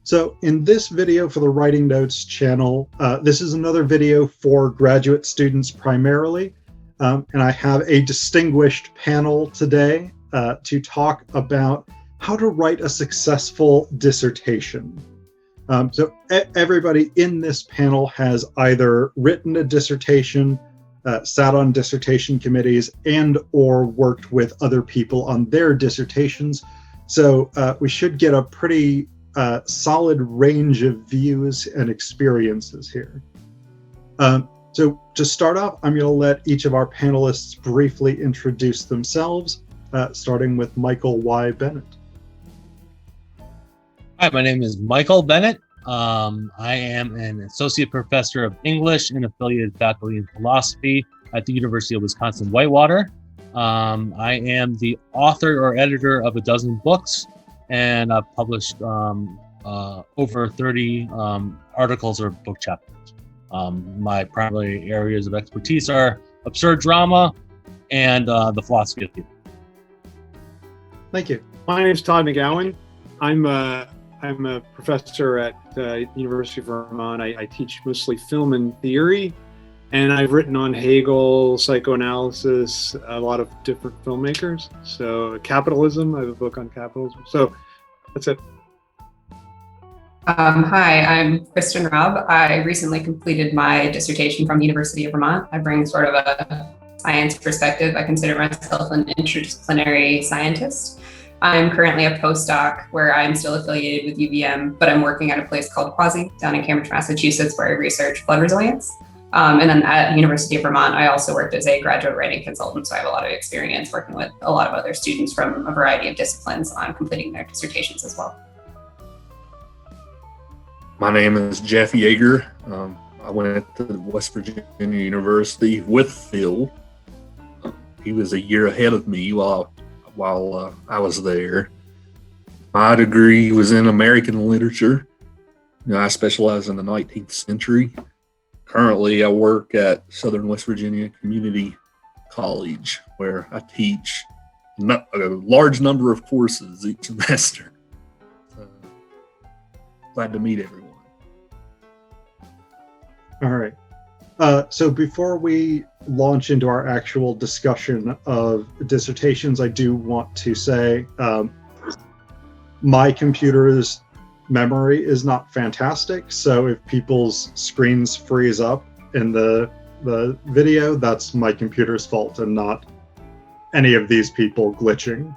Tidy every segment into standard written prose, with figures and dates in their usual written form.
So in this video for the Writing Notes channel, this is another video for graduate students primarily, and I have a distinguished panel today to talk about how to write a successful dissertation. So everybody in this panel has either written a dissertation, sat on dissertation committees, and or worked with other people on their dissertations. So we should get a pretty solid range of views and experiences here. So to start off, I'm going to let each of our panelists briefly introduce themselves, starting with Michael Y. Bennet. Hi, my name is Michael Bennet. I am an associate professor of English and affiliated faculty in philosophy at the University of Wisconsin-Whitewater. I am the author or editor of a dozen books, and I've published over 30 articles or book chapters. My primary areas of expertise are absurd drama and the philosophy of theater. Thank you. My name is Todd McGowan. I'm a professor at the University of Vermont. I teach mostly film and theory, and I've written on Hegel, psychoanalysis, a lot of different filmmakers. So capitalism, I have a book on capitalism. So that's it. Hi, I'm Kristin Raub. I recently completed my dissertation from the University of Vermont. I bring sort of a science perspective. I consider myself an interdisciplinary scientist. I'm currently a postdoc where I'm still affiliated with UVM, but I'm working at a place called Quasi down in Cambridge, Massachusetts, where I research flood resilience. And then at the University of Vermont, I also worked as a graduate writing consultant, so I have a lot of experience working with a lot of other students from a variety of disciplines on completing their dissertations as well. My name is Jeff Yeager. I went to West Virginia University with Phil. He was a year ahead of me while I was there. My degree was in American literature. I specialize in the 19th century. Currently, I work at Southern West Virginia Community College, where I teach a large number of courses each semester. Glad to meet everyone. All right. So before we launch into our actual discussion of dissertations, I do want to say my computer's memory is not fantastic. So if people's screens freeze up in the video, that's my computer's fault and not any of these people glitching.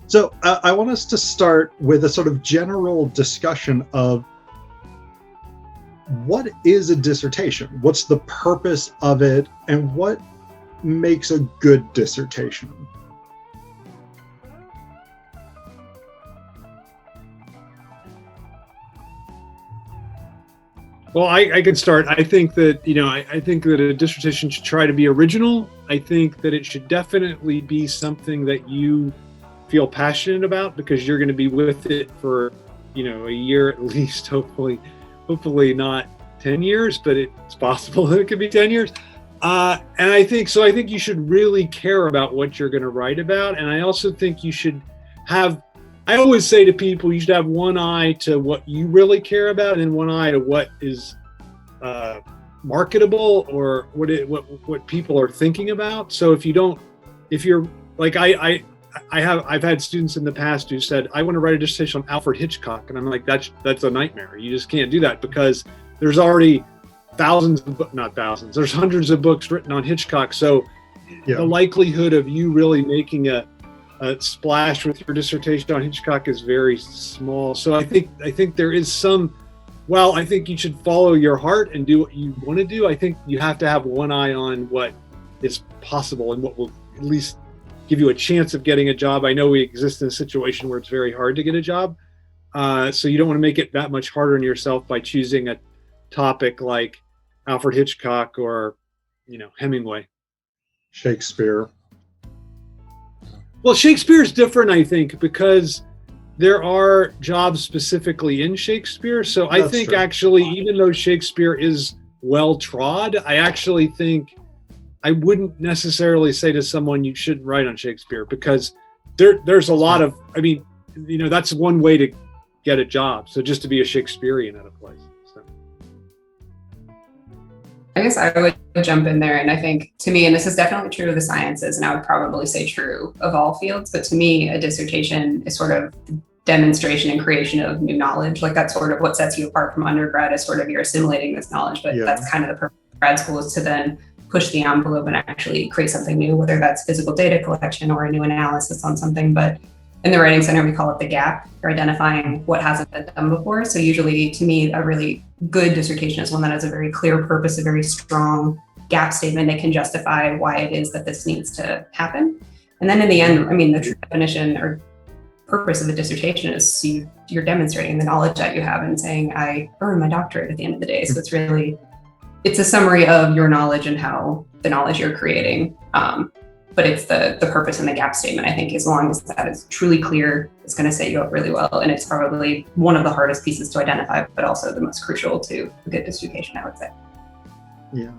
So I want us to start with a sort of general discussion of what is a dissertation? What's the purpose of it? And what makes a good dissertation? Well, I can start. I think that, I think that a dissertation should try to be original. I think that it should definitely be something that you feel passionate about, because you're going to be with it for, a year at least, hopefully not 10 years, but it's possible that it could be 10 years. And I think you should really care about what you're going to write about. And I also think you should have, I always say to people, you should have one eye to what you really care about and one eye to what is marketable or what people are thinking about. So if you're like, I've had students in the past who said, I want to write a dissertation on Alfred Hitchcock. And I'm like, that's a nightmare. You just can't do that, because there's already there's hundreds of books written on Hitchcock. So the likelihood of you really making a splash with your dissertation on Hitchcock is very small. So I think there is some, well, I think you should follow your heart and do what you want to do. I think you have to have one eye on what is possible and what will at least give you a chance of getting a job. I know we exist in a situation where it's very hard to get a job. So you don't want to make it that much harder on yourself by choosing a topic like Alfred Hitchcock or, Hemingway. Shakespeare. Well, Shakespeare is different, I think, because there are jobs specifically in Shakespeare. So I think true. Actually, even though Shakespeare is well trod, I actually think I wouldn't necessarily say to someone you shouldn't write on Shakespeare, because there's a lot of, that's one way to get a job. So just to be a Shakespearean at a place. So. I guess I would jump in there, and I think to me, and this is definitely true of the sciences, and I would probably say true of all fields, but to me, a dissertation is sort of the demonstration and creation of new knowledge. Like that's sort of what sets you apart from undergrad, is sort of you're assimilating this knowledge, but that's kind of the purpose of grad school, is to then push the envelope and actually create something new, whether that's physical data collection or a new analysis on something. But in the Writing Center, we call it the gap. You're identifying what hasn't been done before. So usually, to me, a really good dissertation is one that has a very clear purpose, a very strong gap statement that can justify why it is that this needs to happen. And then in the end, I mean, the true definition or purpose of a dissertation is you're demonstrating the knowledge that you have and saying, I earned my doctorate at the end of the day. So it's a summary of your knowledge and how the knowledge you're creating. But it's the purpose and the gap statement. I think as long as that is truly clear, it's going to set you up really well. And it's probably one of the hardest pieces to identify, but also the most crucial to a good dissertation, I would say. Yeah.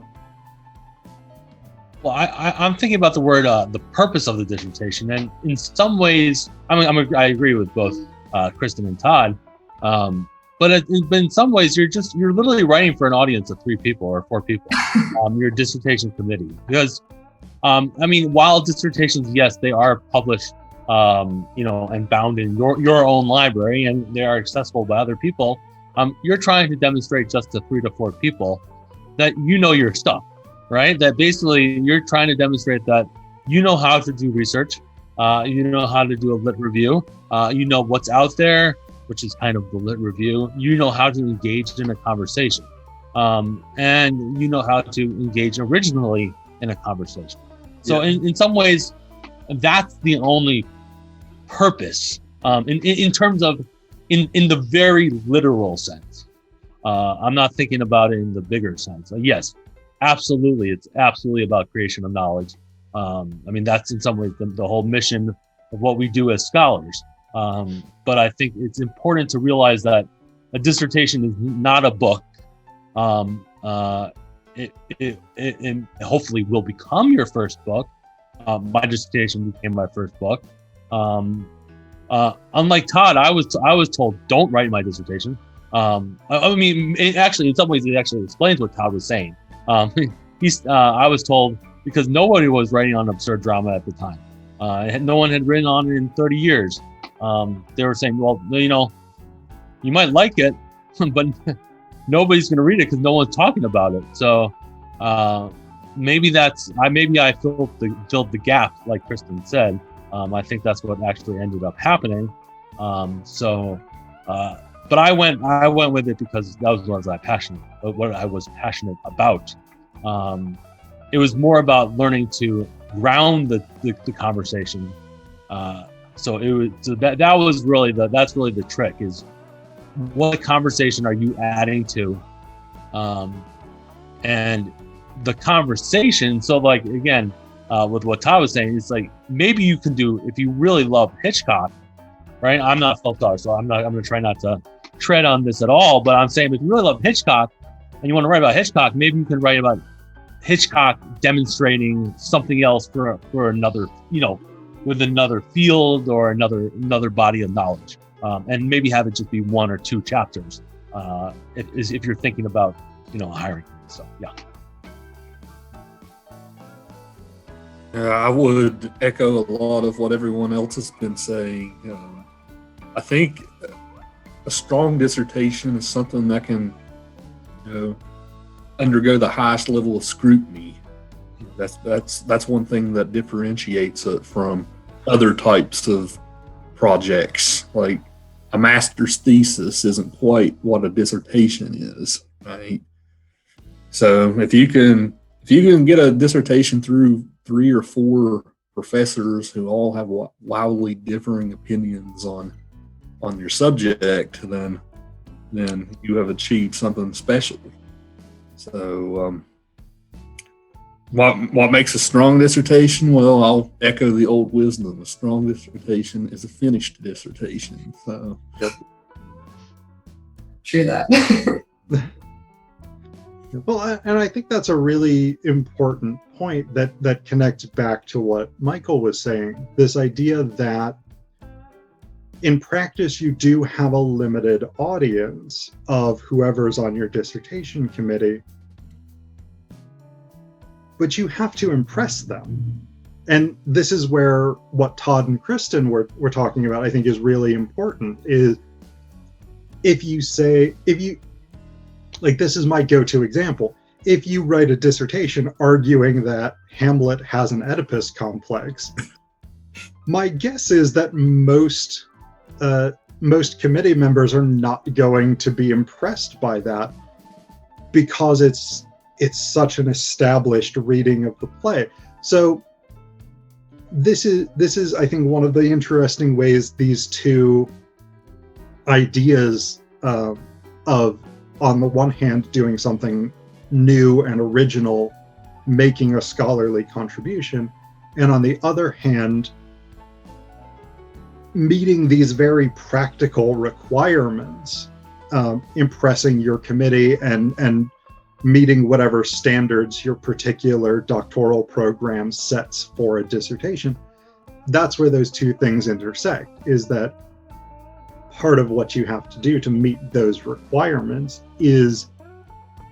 Well, I'm thinking about the word, the purpose of the dissertation. And in some ways, I agree with both Kristin and Todd. But in some ways, you're literally writing for an audience of 3 people or 4 people, your dissertation committee. Because, while dissertations, yes, they are published, and bound in your own library, and they are accessible by other people. You're trying to demonstrate just to 3 to 4 people that you know your stuff, right? That basically you're trying to demonstrate that you know how to do research, you know how to do a lit review, you know what's out there, which is kind of the lit review. You know how to engage in a conversation, and you know how to engage originally in a conversation. So in some ways, that's the only purpose, in terms of in the very literal sense. I'm not thinking about it in the bigger sense. Yes, absolutely, it's absolutely about creation of knowledge. That's in some ways the whole mission of what we do as scholars. But I think it's important to realize that a dissertation is not a book. It hopefully will become your first book. My dissertation became my first book. Unlike Todd, I was told, don't write my dissertation. In some ways, it actually explains what Todd was saying. I was told, because nobody was writing on absurd drama at the time. No one had written on it in 30 years. They were saying, well, you might like it, but nobody's going to read it because no one's talking about it. So maybe I filled the gap, like Kristin said. I think that's what actually ended up happening. But I went with it because that was what I was passionate about. It was more about learning to ground the conversation. So that's really the trick, is what conversation are you adding to, and the conversation. So like, again, with what Todd was saying, it's like, maybe you can do, if you really love Hitchcock, right? I'm not Phillip, so I'm going to try not to tread on this at all, but I'm saying if you really love Hitchcock and you want to write about Hitchcock, maybe you can write about Hitchcock demonstrating something else for another, with another field or another body of knowledge, and maybe have it just be 1 or 2 chapters, if you're thinking about hiring. So I would echo a lot of what everyone else has been saying. I think a strong dissertation is something that can undergo the highest level of scrutiny. That's one thing that differentiates it from other types of projects. Like a master's thesis isn't quite what a dissertation is, right? So if you can get a dissertation through 3 or 4 professors who all have wildly differing opinions on your subject, then you have achieved something special. So what makes a strong dissertation? Well, I'll echo the old wisdom. A strong dissertation is a finished dissertation. So True that. Well, and I think that's a really important point that connects back to what Michael was saying. This idea that in practice, you do have a limited audience of whoever's on your dissertation committee, but you have to impress them. And this is where what Todd and Kristin were talking about, I think, is really important, is if you, like, this is my go-to example. If you write a dissertation arguing that Hamlet has an Oedipus complex, my guess is that most committee members are not going to be impressed by that, because it's such an established reading of the play. So this is I think one of the interesting ways these two ideas of, on the one hand, doing something new and original, making a scholarly contribution, and on the other hand, meeting these very practical requirements, impressing your committee and meeting whatever standards your particular doctoral program sets for a dissertation. That's where those two things intersect, is that part of what you have to do to meet those requirements is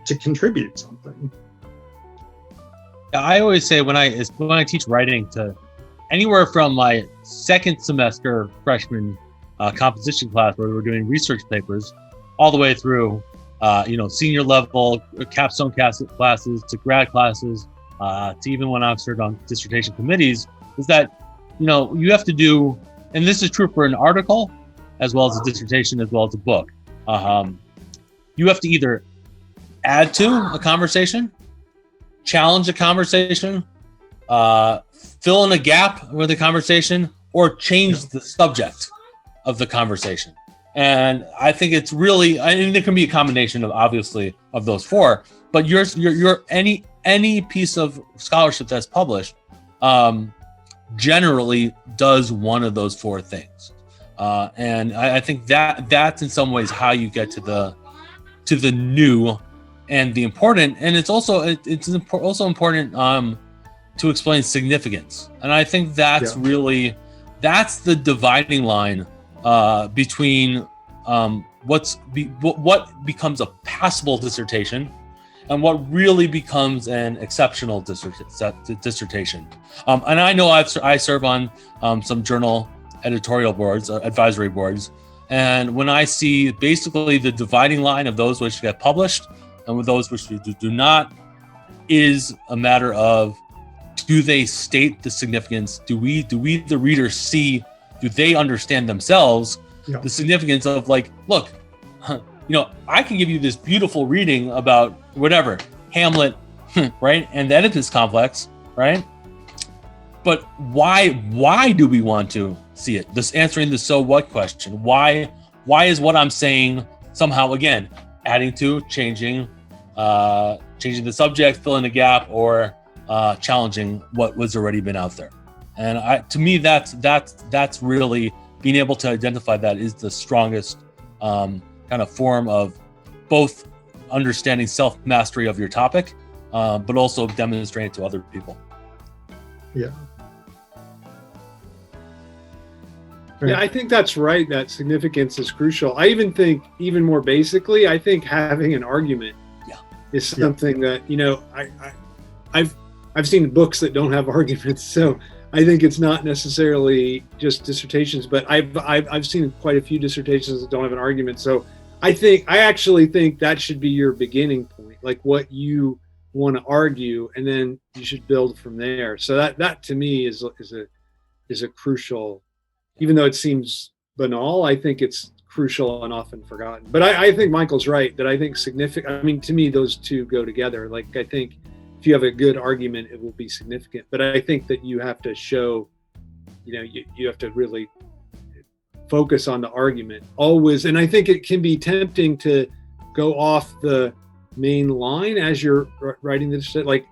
to contribute something. I always say when I teach writing to anywhere from my second semester freshman composition class, where we were doing research papers, all the way through senior level capstone classes to grad classes, to even when I've served on dissertation committees, is that you have to do, and this is true for an article as well as a dissertation as well as a book. You have to either add to a conversation, challenge a conversation, fill in a gap with the conversation, or change the subject of the conversation. And I think it's really, I mean, there can be a combination of, obviously, of those four, but your any piece of scholarship that's published generally does one of those four things. And I think that's in some ways how you get to the new and the important. And it's also important to explain significance. And I think that's really, that's the dividing line between what becomes a passable dissertation and what really becomes an exceptional dissertation. And I know I serve on some journal editorial boards, advisory boards, and when I see basically the dividing line of those which get published and with those which do not, is a matter of, do they state the significance? Do we the readers see? Do they understand themselves the significance of, like, look, I can give you this beautiful reading about whatever, Hamlet, right, and the Oedipus complex, right? But why do we want to see it? This answering the so what question. Why is what I'm saying somehow, again, adding to, changing the subject, filling the gap, or challenging what was already been out there? And to me, that's really being able to identify that is the strongest kind of form of both understanding self-mastery of your topic, but also demonstrating it to other people. Yeah. Yeah, I think that's right. That significance is crucial. I even think, even more basically, I think having an argument is something that, I've seen books that don't have arguments, so I think it's not necessarily just dissertations, but I've seen quite a few dissertations that don't have an argument. So I actually think that should be your beginning point, like what you want to argue, and then you should build from there. So that to me is a crucial, even though it seems banal, I think it's crucial and often forgotten. But I think Michael's right that I think significant. I mean, to me, those two go together. Like, I think if you have a good argument, it will be significant. But I think that you have to show, you have to really focus on the argument always. And I think it can be tempting to go off the main line as you're writing this. Like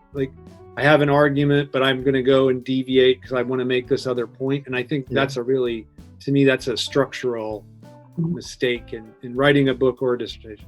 I have an argument, but I'm going to go and deviate because I want to make this other point. And I think that's to me, that's a structural mistake in writing a book or a dissertation.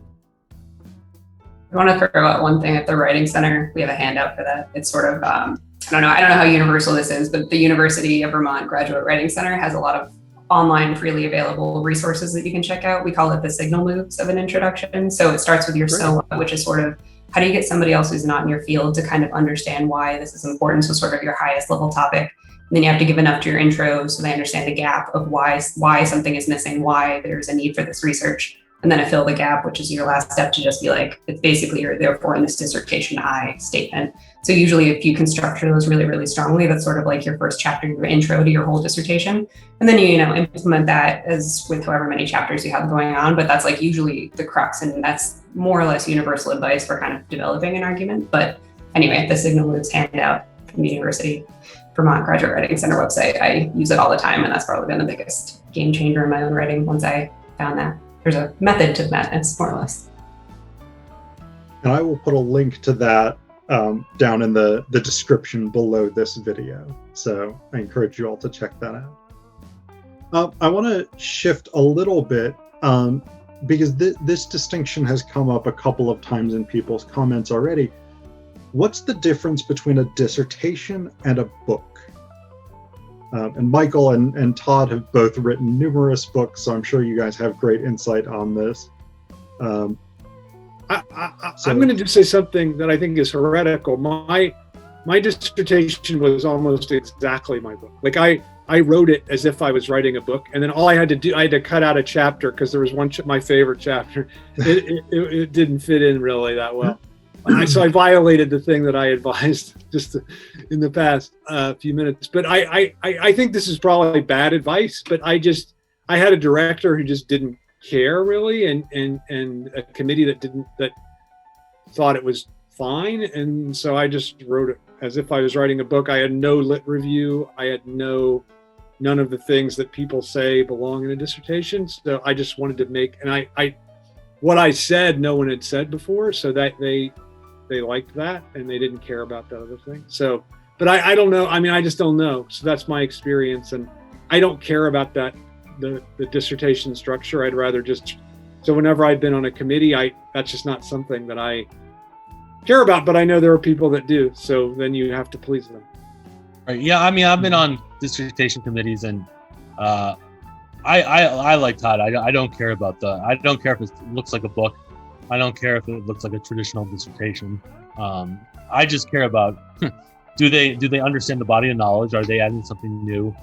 I want to throw out one thing at the Writing Center. We have a handout for that. It's sort of, I don't know how universal this is, but the University of Vermont Graduate Writing Center has a lot of online freely available resources that you can check out. We call it the signal moves of an introduction. So it starts with your so what, which is sort of how do you get somebody else who's not in your field to kind of understand why this is important, so sort of your highest level topic. And then you have to give enough to your intro so they understand the gap of why something is missing, why there's a need for this research. And then a fill the gap, which is your last step, to just be like, it's basically your therefore in this dissertation I statement. So usually if you can structure those really, really strongly, that's sort of like your first chapter, your intro to your whole dissertation. And then you implement that as with however many chapters you have going on, but that's like usually the crux, and that's more or less universal advice for kind of developing an argument. But anyway, the signal moves handout from the University Vermont Graduate Writing Center website. I use it all the time, and that's probably been the biggest game changer in my own writing once I found that. There's a method to the madness, more or less. And I will put a link to that down in the description below this video. So I encourage you all to check that out. I want to shift a little bit because this distinction has come up a couple of times in people's comments already. What's the difference between a dissertation and a book? And Michael and Todd have both written numerous books, so I'm sure you guys have great insight on this. I'm going to just say something that I think is heretical. My dissertation was almost exactly my book. Like I wrote it as if I was writing a book, and then all I had to do, I had to cut out a chapter because there was my favorite chapter. It didn't fit in really that well. So I violated the thing that I advised just in the past few minutes. But I think this is probably bad advice, but I had a director who just didn't care really, and a committee that thought it was fine. And so I just wrote it as if I was writing a book. I had no lit review. I had none of the things that people say belong in a dissertation. So I just wanted to make, and what I said, no one had said before, so that they liked that, and they didn't care about that other thing. So, but I don't know. I mean, I just don't know. So that's my experience, and I don't care about that, the dissertation structure. I'd rather just, so whenever I've been on a committee, that's just not something that I care about, but I know there are people that do. So then you have to please them. Right. Yeah. I mean, I've been on dissertation committees, and I like Todd. I don't care about I don't care if it looks like a book. I don't care if it looks like a traditional dissertation. I just care about do they understand the body of knowledge? Are they adding something new?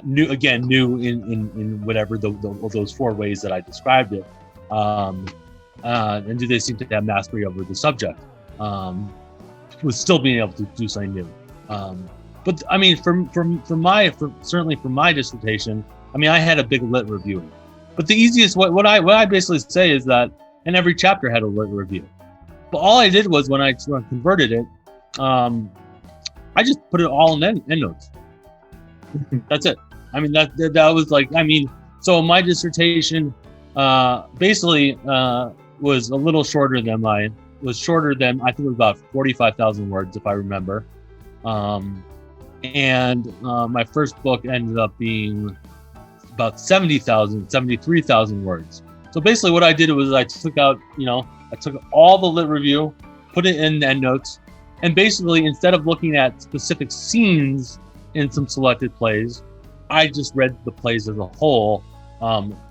New in whatever those four ways that I described it. And do they seem to have mastery over the subject? With still being able to do something new. But I mean, certainly for my dissertation, I mean, I had a big lit review. But the easiest what I basically say is that. And every chapter had a lit review. But all I did was when I converted it, I just put it all in endnotes. That's it. I mean, that was like, I mean, so my dissertation basically was a little shorter than I think it was about 45,000 words, if I remember. And my first book ended up being about 73,000 words. So basically what I did was I took all the lit review, put it in endnotes, and basically instead of looking at specific scenes in some selected plays, I just read the plays as a whole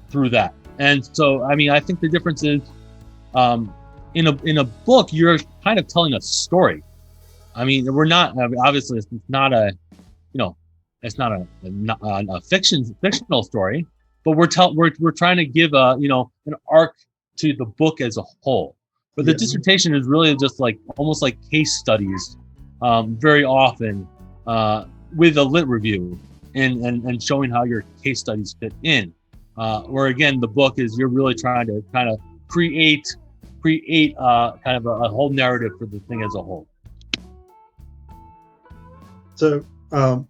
through that. And so, I mean, I think the difference is in a book, you're kind of telling a story. I mean, obviously it's not a fictional story. But we're trying to give an arc to the book as a whole. But the dissertation is really just like almost like case studies, very often with a lit review and showing how your case studies fit in. Where again, the book is you're really trying to kind of create kind of a whole narrative for the thing as a whole. So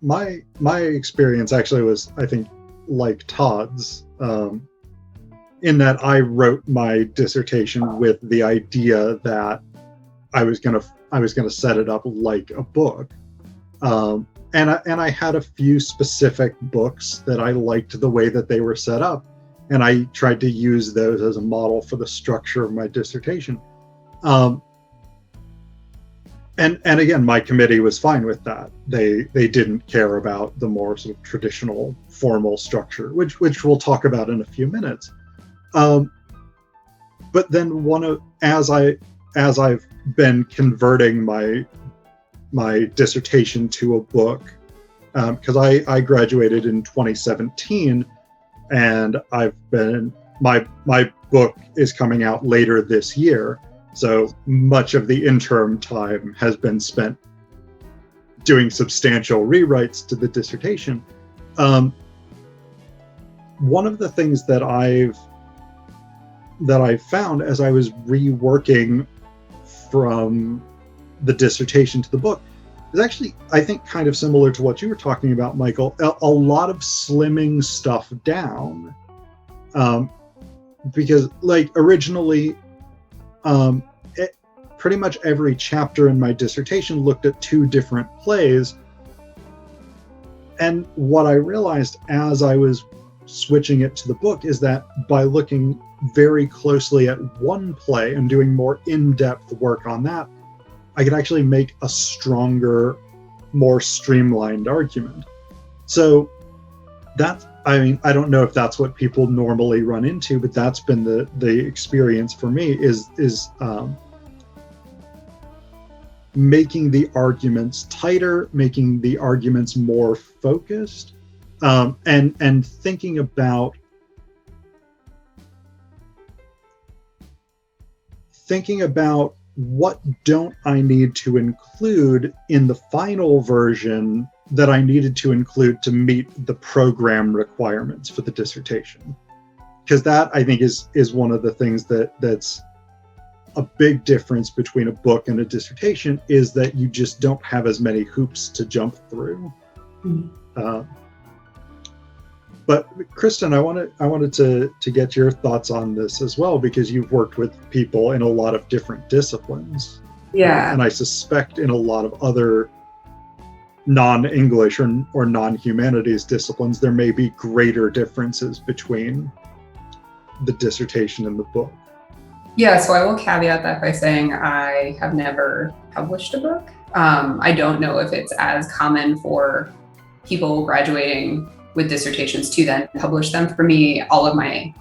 my experience actually was, I think, like Todd's, in that I wrote my dissertation with the idea that I was gonna set it up like a book, and I had a few specific books that I liked the way that they were set up, and I tried to use those as a model for the structure of my dissertation. And And again, my committee was fine with that. They didn't care about the more sort of traditional formal structure, which we'll talk about in a few minutes. But then as I've been converting my dissertation to a book, because I graduated in 2017, and my book is coming out later this year. So much of the interim time has been spent doing substantial rewrites to the dissertation. One of the things that I've found as I was reworking from the dissertation to the book is actually, I think, kind of similar to what you were talking about, Michael. A lot of slimming stuff down, because like originally, pretty much every chapter in my dissertation looked at 2 different plays. And what I realized as I was switching it to the book is that by looking very closely at one play and doing more in-depth work on that, I could actually make a stronger, more streamlined argument. So I don't know if that's what people normally run into, but that's been the experience for me is making the arguments tighter, making the arguments more focused, and thinking about what don't I need to include in the final version that I needed to include to meet the program requirements for the dissertation. Because that, I think, is one of the things that's a big difference between a book and a dissertation, is that you just don't have as many hoops to jump through. Mm-hmm. But Kristin, I wanted to get your thoughts on this as well, because you've worked with people in a lot of different disciplines. Yeah. And I suspect in a lot of other non-English or non-humanities disciplines, there may be greater differences between the dissertation and the book. Yeah, so I will caveat that by saying I have never published a book. I don't know if it's as common for people graduating with dissertations to then publish them. For me, all of my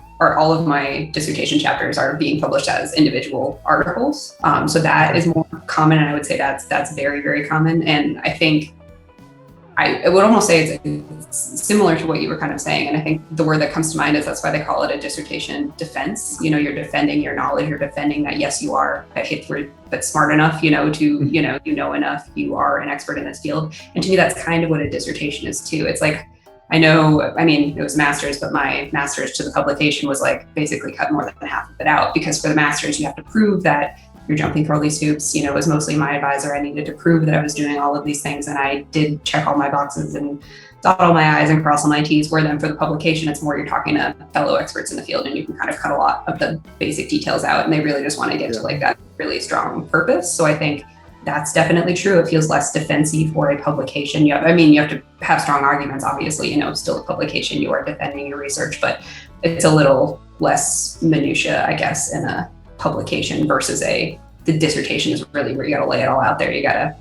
dissertation chapters are being published as individual articles. So that is more common, and I would say that's very, very common. And I think I would almost say it's similar to what you were kind of saying. And I think the word that comes to mind is that's why they call it a dissertation defense. You know, you're defending your knowledge, you're defending that, yes, you are a hit but smart enough, you know enough, you are an expert in this field. And to me, that's kind of what a dissertation is too. It's like, it was master's, but my master's to the publication was like basically cut more than half of it out, because for the master's, you have to prove that you're jumping through all these hoops. You know, it was mostly my advisor. I needed to prove that I was doing all of these things, and I did check all my boxes and dot all my I's and cross all my T's. Where then for the publication, it's more you're talking to fellow experts in the field, and you can kind of cut a lot of the basic details out, and they really just want to get to like that really strong purpose. So I think that's definitely true. It feels less defensive for a publication. You have to have strong arguments, obviously, still a publication, you are defending your research, but it's a little less minutia, I guess, in a publication versus the dissertation is really where you got to lay it all out there. You got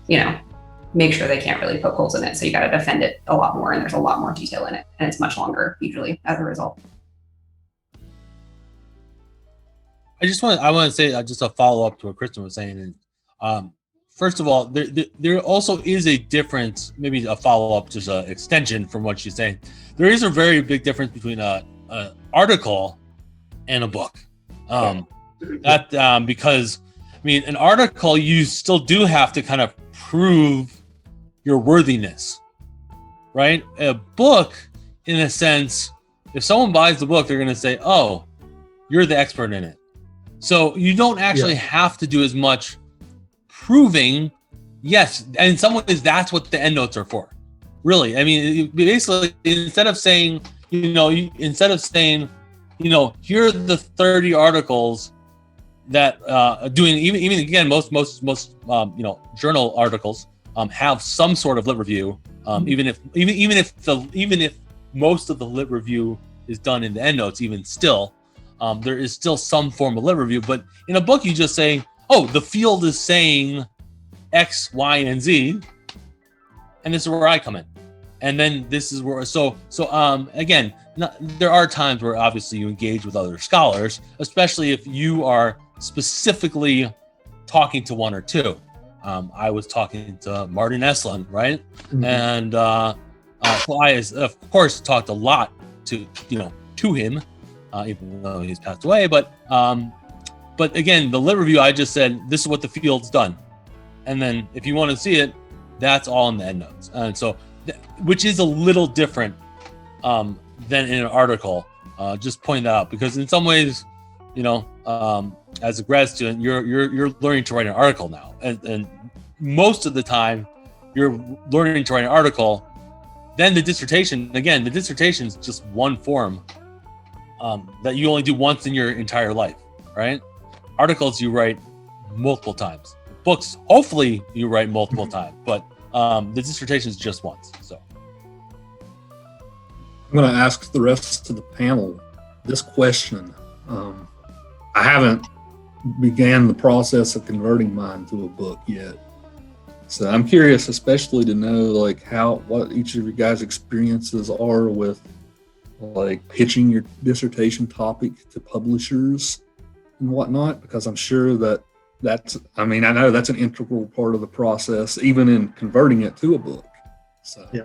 to, make sure they can't really poke holes in it. So you got to defend it a lot more, and there's a lot more detail in it, and it's much longer usually as a result. I want to say just a follow up to what Kristin was saying. First of all, there also is a difference, maybe a follow up, just an extension from what she's saying. There is a very big difference between an article and a book. Because an article, you still do have to kind of prove your worthiness, right? A book, in a sense, if someone buys the book, they're going to say, "Oh, you're the expert in it." So you don't actually have to do as much proving. Yes, and in some ways, that's what the endnotes are for. Really, basically, instead of saying, here are the 30 articles that doing even again most journal articles have some sort of lit review, even if most of the lit review is done in the endnotes, even still there is still some form of lit review. But in a book, you just say, oh, the field is saying X, Y, and Z, and this is where I come in. And then this is where, again, there are times where obviously you engage with other scholars, especially if you are specifically talking to one or two. I was talking to Martin Estlund, right? Mm-hmm. And so I, of course, talked a lot to him, even though he's passed away. But again, the lit review, I just said, this is what the field's done. And then if you want to see it, that's all in the endnotes. And so, which is a little different than in an article. Just point that out, because in some ways, as a grad student, you're learning to write an article now, and most of the time you're learning to write an article. Then the dissertation is just one form that you only do once in your entire life, right? Articles you write multiple times. Books, hopefully you write multiple times, but the dissertation is just once. So I'm going to ask the rest of the panel this question. I haven't began the process of converting mine to a book yet. So I'm curious, especially to know what each of you guys' experiences are with pitching your dissertation topic to publishers and whatnot, because I'm sure I know that's an integral part of the process, even in converting it to a book. So yeah.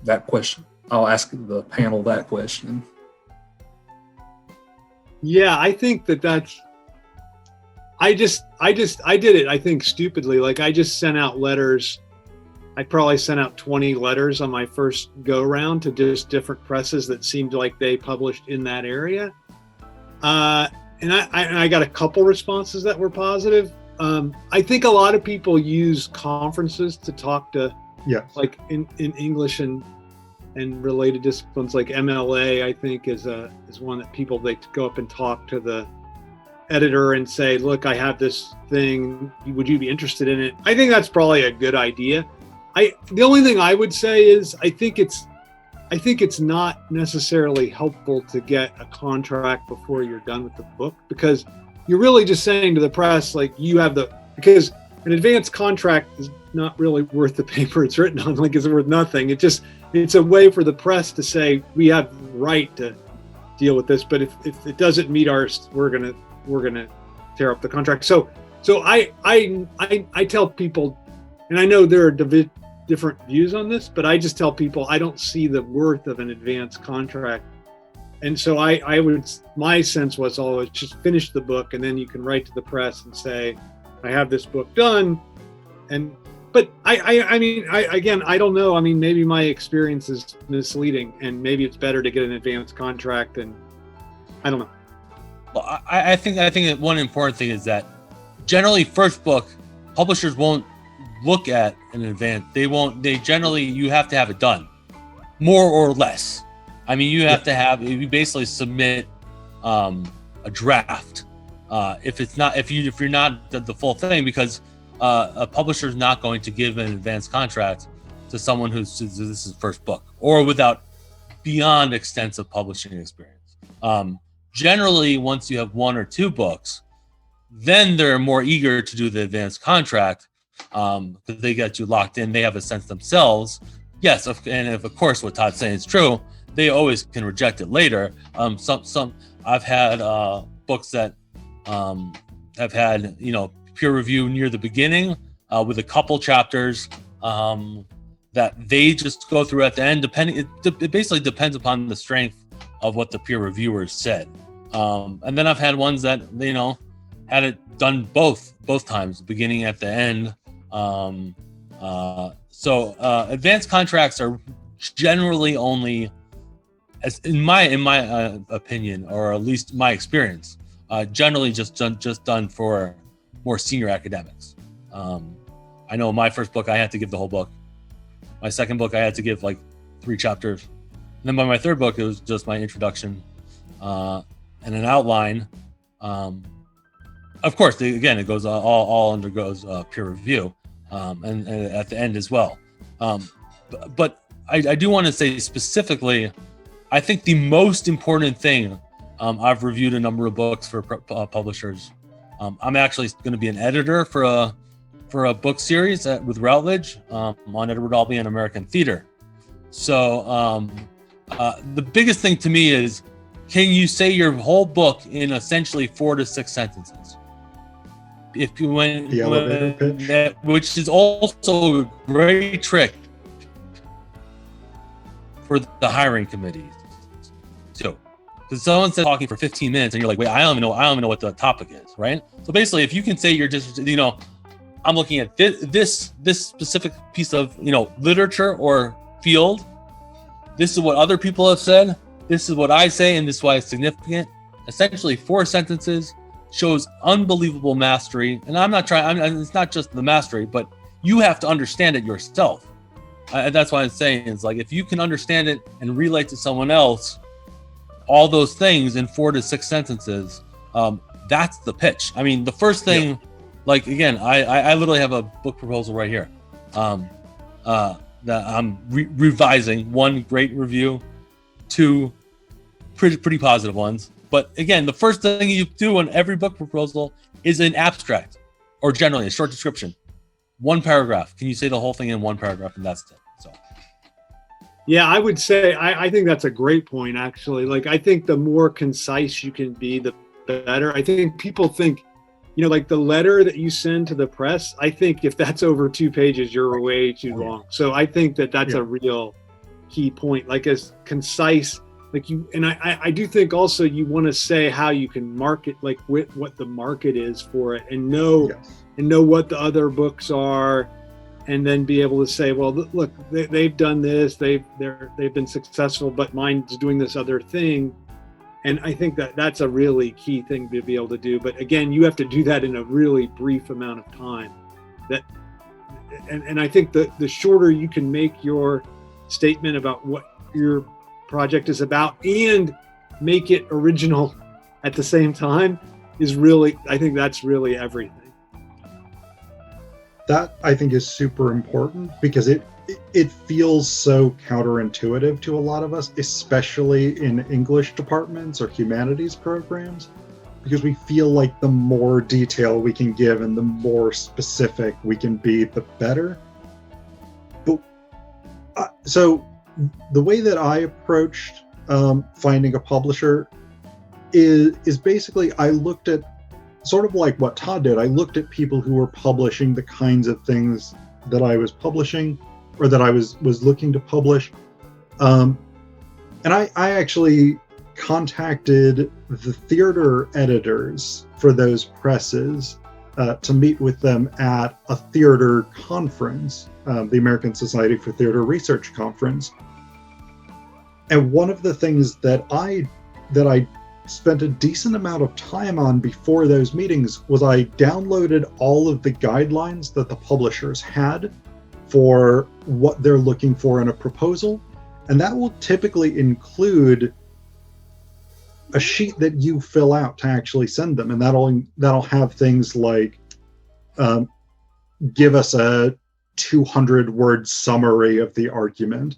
That question, I'll ask the panel that question. Yeah, I think that's, I did it, I think, stupidly. I just sent out letters. I probably sent out 20 letters on my first go round to just different presses that seemed like they published in that area. And I got a couple responses that were positive. I think a lot of people use conferences to talk to, in English and related disciplines, like MLA, I think is one that people, they go up and talk to the editor and say, look, I have this thing, would you be interested in it? I think that's probably a good idea. The only thing I would say is I think it's not necessarily helpful to get a contract before you're done with the book, because you're really just saying to the press, because an advanced contract is not really worth the paper it's written on, it's worth nothing. It's a way for the press to say, we have the right to deal with this, but if it doesn't meet ours, we're gonna tear up the contract. So I tell people, and I know there are different views on this, but I just tell people I don't see the worth of an advanced contract. And so my sense was always just finish the book, and then you can write to the press and say, I have this book done. But I don't know. Maybe my experience is misleading, and maybe it's better to get an advanced contract, and I don't know. Well, I think that one important thing is that generally first book, publishers won't look at an advance. You have to have it done, more or less. You have to have, you basically submit a draft. If you're not the full thing, because a publisher is not going to give an advanced contract to someone this is first book or without beyond extensive publishing experience. Generally, once you have one or two books, then they're more eager to do the advanced contract because they get you locked in. They have a sense themselves. Yes, and if of course what Todd's saying is true, they always can reject it later. Some I've had books that have had peer review near the beginning with a couple chapters that they just go through at the end. It basically depends upon the strength of what the peer reviewers said. And then I've had ones that had it done both times, beginning at the end. So advanced contracts are generally only, as in my opinion, or at least my experience, generally just done for more senior academics. I know my first book I had to give the whole book. My second book I had to give 3 chapters. And then by my third book it was just my introduction and an outline. Of course, it goes all undergoes peer review, and at the end as well. But I do want to say specifically, I think the most important thing, I've reviewed a number of books for publishers, I'm actually going to be an editor for a book series with Routledge on Edward Albee and American theater. So the biggest thing to me is, can you say your whole book in essentially 4 to 6 sentences? If you went the elevator pitch, which is also a great trick for the hiring committee too, because someone's talking for 15 minutes and you're like, wait, I don't even know what the topic is, right? So basically, if you can say you're just, I'm looking at this specific piece of literature or field. This is what other people have said. This is what I say, and this is why it's significant. Essentially, 4 sentences shows unbelievable mastery. And I'm not trying. It's not just the mastery, but you have to understand it yourself. That's why I'm saying is like, if you can understand it and relate to someone else, all those things in 4 to 6 sentences, that's the pitch. I mean, the first thing, like again, I literally have a book proposal right here that I'm revising. 1 great review, 2 pretty positive ones. But again, the first thing you do on every book proposal is an abstract, or generally a short description. 1 paragraph. Can you say the whole thing in 1 paragraph, and that's it. So. Yeah, I would say I think that's a great point. Actually, like I think the more concise you can be, the better. I think people think, like the letter that you send to the press. I think if that's over 2 pages, you're way too long. So I think that's a real key point. Like as concise. Like you, and I do think also you want to say how you can market, like what the market is for it, and know what the other books are, and then be able to say, well, look, they've done this, they've been successful, but mine's doing this other thing, and I think that's a really key thing to be able to do. But again, you have to do that in a really brief amount of time. And I think the shorter you can make your statement about what your project is about and make it original at the same time is really, I think that's really everything. That I think is super important, because it feels so counterintuitive to a lot of us, especially in English departments or humanities programs, because we feel like the more detail we can give and the more specific we can be, the better. But so the way that I approached finding a publisher is basically, I looked at sort of like what Todd did. I looked at people who were publishing the kinds of things that I was publishing, or that I was looking to publish. And I actually contacted the theater editors for those presses to meet with them at a theater conference, the American Society for Theater Research Conference. And one of the things that I spent a decent amount of time on before those meetings was I downloaded all of the guidelines that the publishers had for what they're looking for in a proposal. And that will typically include a sheet that you fill out to actually send them. And that'll have things like, give us a 200-word summary of the argument.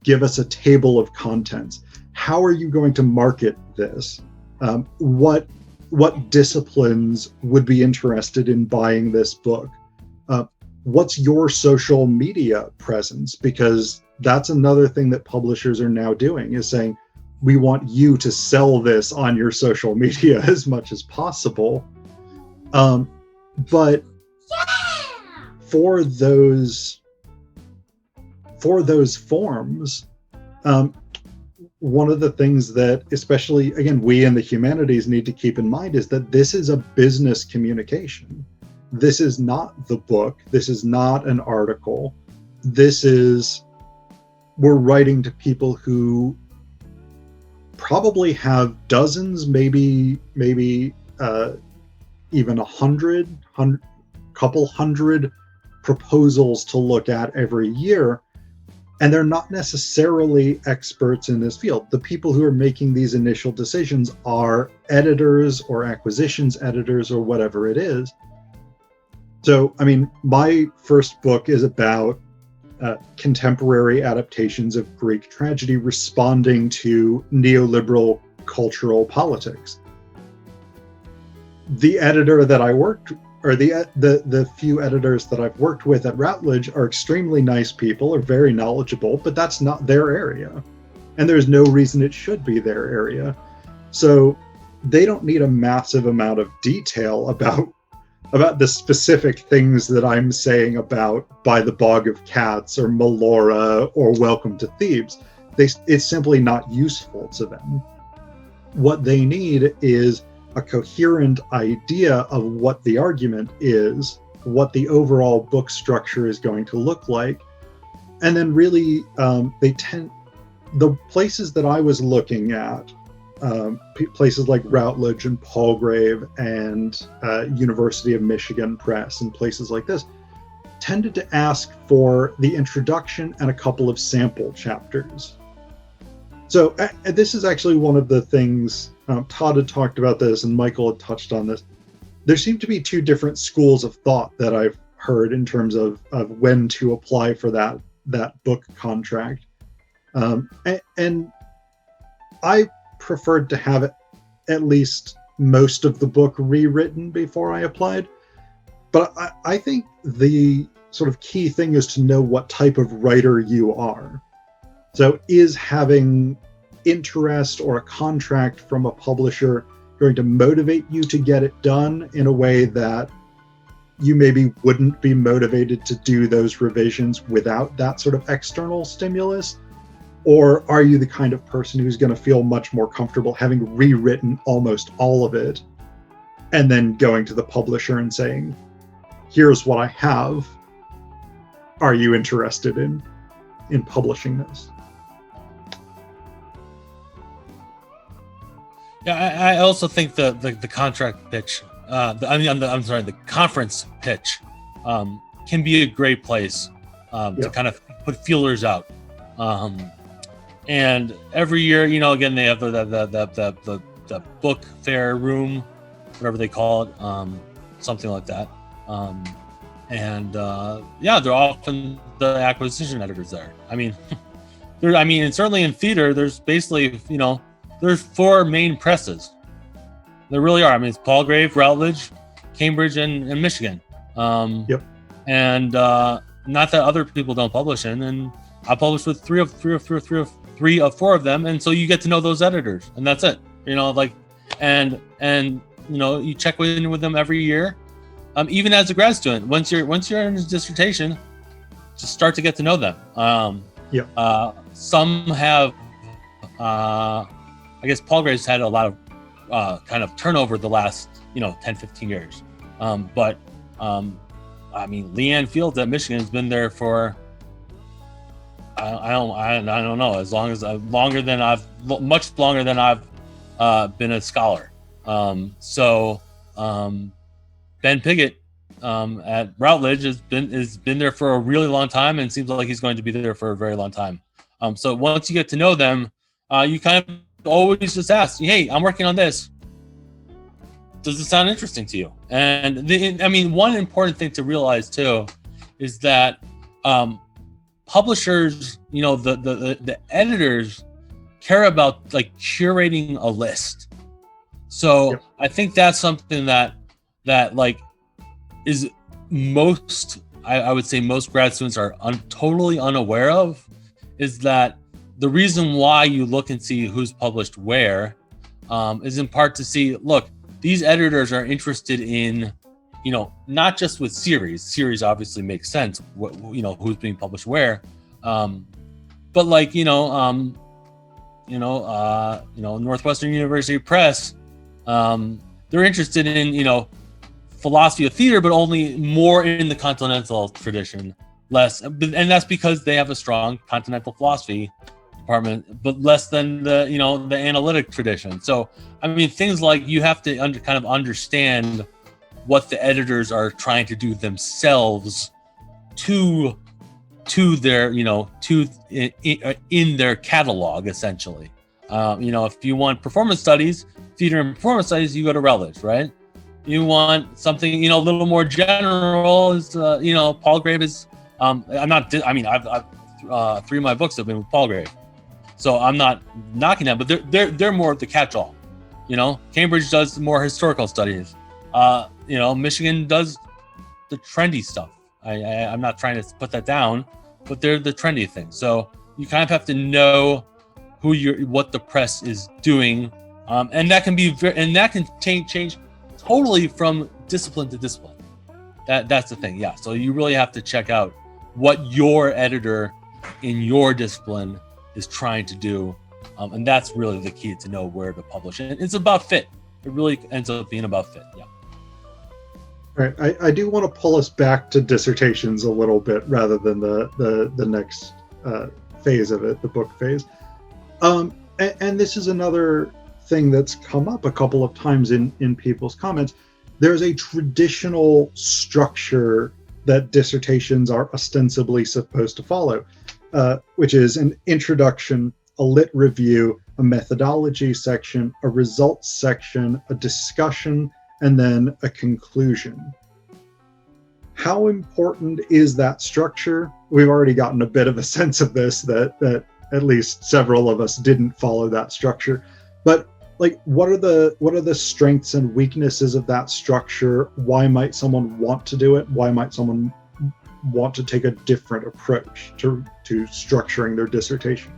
Give us a table of contents. How are you going to market this? What disciplines would be interested in buying this book? What's your social media presence? Because that's another thing that publishers are now doing, is saying, we want you to sell this on your social media as much as possible. But for those forms, one of the things that, especially, again, we in the humanities need to keep in mind is that this is a business communication. This is not the book. This is not an article. We're writing to people who probably have dozens, maybe even 100, couple hundred proposals to look at every year. And they're not necessarily experts in this field. The people who are making these initial decisions are editors or acquisitions editors or whatever it is. So, I mean, my first book is about contemporary adaptations of Greek tragedy responding to neoliberal cultural politics. the editor that I worked, or the few editors that I've worked with at Routledge are extremely nice people, are very knowledgeable, but that's not their area. And there's no reason it should be their area. So they don't need a massive amount of detail about the specific things that I'm saying about By the Bog of Cats or Melora or Welcome to Thebes. It's simply not useful to them. What they need is a coherent idea of what the argument is, what the overall book structure is going to look like. And then really, the places that I was looking at, places like Routledge and Palgrave and University of Michigan Press and places like this, tended to ask for the introduction and a couple of sample chapters. So this is actually one of the things, Todd had talked about this and Michael had touched on this. There seem to be two different schools of thought that I've heard in terms of when to apply for that book contract. And I preferred to have at least most of the book rewritten before I applied. But I think the sort of key thing is to know what type of writer you are. So is having interest or a contract from a publisher going to motivate you to get it done in a way that you maybe wouldn't be motivated to do those revisions without that sort of external stimulus? Or are you the kind of person who's going to feel much more comfortable having rewritten almost all of it and then going to the publisher and saying, here's what I have. Are you interested in publishing this? Yeah, I also think the contract pitch, the conference pitch, can be a great place to kind of put feelers out. And every year, again, they have the book fair room, whatever they call it, something like that. They're often the acquisition editors there. And certainly in theater, there's basically, there's 4 main presses. There really are. It's Palgrave, Routledge, Cambridge, and Michigan. And not that other people don't publish in, and I published with 3 of 4 of them, and so you get to know those editors, and that's it. You check in with them every year. Even as a grad student, once you're in a dissertation, just start to get to know them. Some have, I guess Palgrave's had a lot of kind of turnover the last 10, 15 years. Leanne Fields at Michigan has been there for I don't know, much longer than I've been a scholar. Ben Piggott at Routledge has been there for a really long time, and seems like he's going to be there for a very long time. So once you get to know them, you kind of always just ask, hey, I'm working on this. Does it sound interesting to you? And one important thing to realize too is that publishers, the editors care about curating a list. So I think that's something that is I would say most grad students are totally unaware of, is that the reason why you look and see who's published where is in part to see, look, these editors are interested in, not just with series obviously makes sense, who's being published where, but Northwestern University Press, they're interested in, philosophy of theater, but only more in the continental tradition, less, and that's because they have a strong continental philosophy department, but less than the analytic tradition. So things like you have to kind of understand what the editors are trying to do themselves to their in their catalog, essentially. If you want performance studies, theater and performance studies, you go to Routledge, right? You want something a little more general, is Palgrave is I've 3 of my books have been with Palgrave, so I'm not knocking that, but they're more of the catch-all. Cambridge does more historical studies. Michigan does the trendy stuff. I'm not trying to put that down, but they're the trendy thing. So you kind of have to know what the press is doing, and that can change totally from discipline to discipline. That's the thing. Yeah. So you really have to check out what your editor in your discipline is trying to do, and that's really the key to know where to publish. And it's about fit. It really ends up being about fit. Yeah. All right. I do want to pull us back to dissertations a little bit rather than the next phase of it, the book phase. And this is another thing that's come up a couple of times in people's comments. There's a traditional structure that dissertations are ostensibly supposed to follow, which is an introduction, a lit review, a methodology section, a results section, a discussion, and then a conclusion. How important is that structure? We've already gotten a bit of a sense of this, that at least several of us didn't follow that structure. But like, what are the strengths and weaknesses of that structure? Why might someone want to do it? Why might someone want to take a different approach to structuring their dissertation?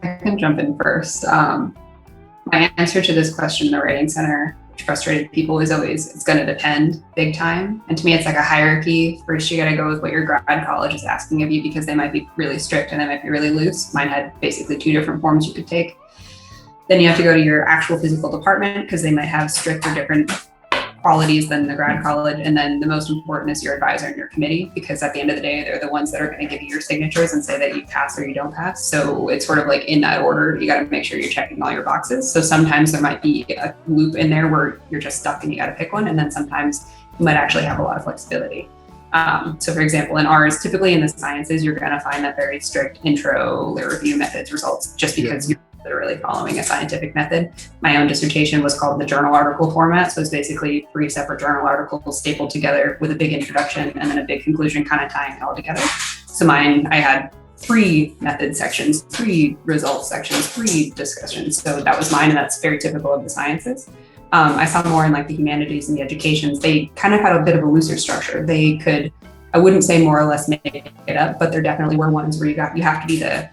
I can jump in first. My answer to this question in the Writing Center, which frustrated people, is always, it's going to depend big time. And to me, it's like a hierarchy. First, you got to go with what your grad college is asking of you, because they might be really strict and they might be really loose. Mine had basically 2 different forms you could take. Then you have to go to your actual physical department, because they might have strict or different qualities than the grad college. And then the most important is your advisor and your committee, because at the end of the day, they're the ones that are going to give you your signatures and say that you pass or you don't pass. So it's sort of like in that order, you got to make sure you're checking all your boxes. So sometimes there might be a loop in there where you're just stuck and you got to pick one. And then sometimes you might actually have a lot of flexibility. So for example, in ours, typically in the sciences, you're going to find that very strict intro, lit review, methods, results, just because you're literally following a scientific method. My own dissertation was called the journal article format. So it's basically 3 separate journal articles stapled together with a big introduction and then a big conclusion, kind of tying it all together. So mine, I had 3 method sections, 3 results sections, 3 discussions. So that was mine, and that's very typical of the sciences. I saw more in like the humanities and the educations. They kind of had a bit of a looser structure. They could, I wouldn't say more or less make it up, but there definitely were ones where you have to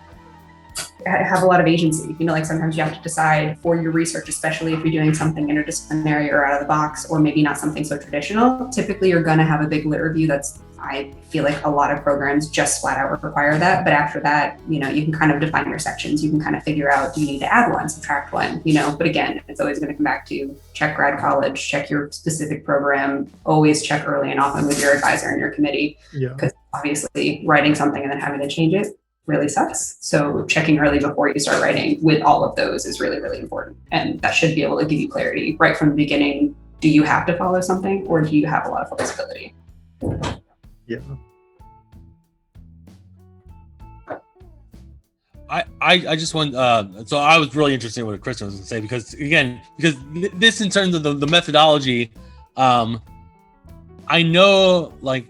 have a lot of agency. Like sometimes you have to decide for your research, especially if you're doing something interdisciplinary or out of the box, or maybe not something so traditional. Typically, you're going to have a big lit review. I feel like a lot of programs just flat out require that. But after that, you can kind of define your sections. You can kind of figure out, do you need to add one, subtract one, But again, it's always going to come back to check grad college, check your specific program, always check early and often with your advisor and your committee. Because obviously writing something and then having to change it really sucks. So checking early before you start writing with all of those is really, really important. And that should be able to give you clarity right from the beginning. Do you have to follow something, or do you have a lot of flexibility? Yeah. I just want, so I was really interested in what Kristin was going to say, because this in terms of the methodology, I know, like,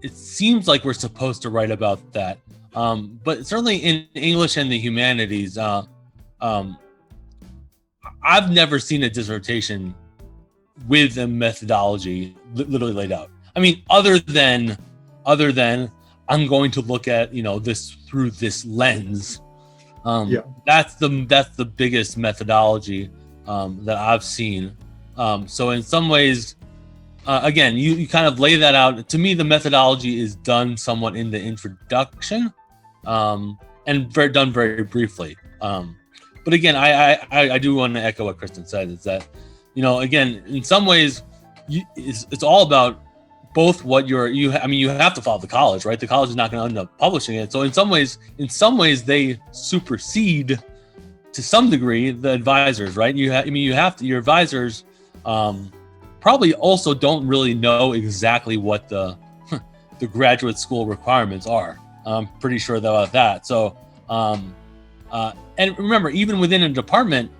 it seems like we're supposed to write about that. But certainly in English and the humanities, I've never seen a dissertation with a methodology literally laid out. I mean, other than I'm going to look at this through this lens. That's the biggest methodology that I've seen. So in some ways, again, you kind of lay that out. To me, the methodology is done somewhat in the introduction. And done very briefly. But again, I do want to echo what Kristin said, is that, again, in some ways, it's all about both what you have to follow the college, right? The college is not going to end up publishing it. So in some ways, they supersede to some degree the advisors, right? Your advisors probably also don't really know exactly what the graduate school requirements are. I'm pretty sure about that. So, and remember, even within a department,